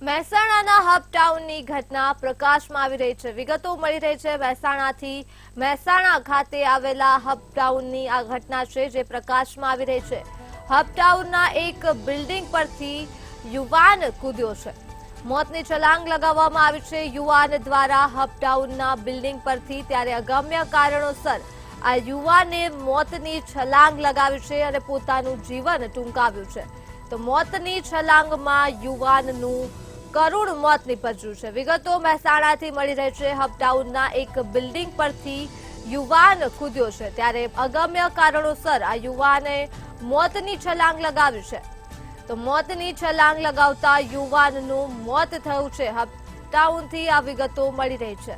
મહેસાણાના હબટાઉનની ઘટના પ્રકાશમાં આવી રહી છે। વિગતો મળી રહી છે મહેસાણાથી। મહેસાણા ખાતે આવેલા હબટાઉનની આ ઘટના છે જે પ્રકાશમાં આવી રહી છે। હબટાઉનના એક બિલ્ડિંગ પરથી યુવાન કૂદ્યો છે। મોતની છલાંગ લગાવવામાં આવી છે યુવાન દ્વારા હબટાઉનના બિલ્ડિંગ પરથી। ત્યારે અગમ્ય કારણોસર આ યુવાને મોતની છલાંગ લગાવી છે અને પોતાનું જીવન ટૂંકાવ્યું છે। તો મોતની છલાંગમાં યુવાનનું કરુણ મોત નીપજ્યું છે। વિગતો મહેસાણાથી મળી રહી છે। હબટાઉનના એક બિલ્ડિંગ પરથી યુવાન કૂદ્યો છે ત્યારે અગમ્ય કારણોસર આ યુવાને મોતની છલાંગ લગાવી છે। તો મોતની છલાંગ લગાવતા યુવાનનું મોત થયું છે। હબટાઉનથી આ વિગતો મળી રહી છે।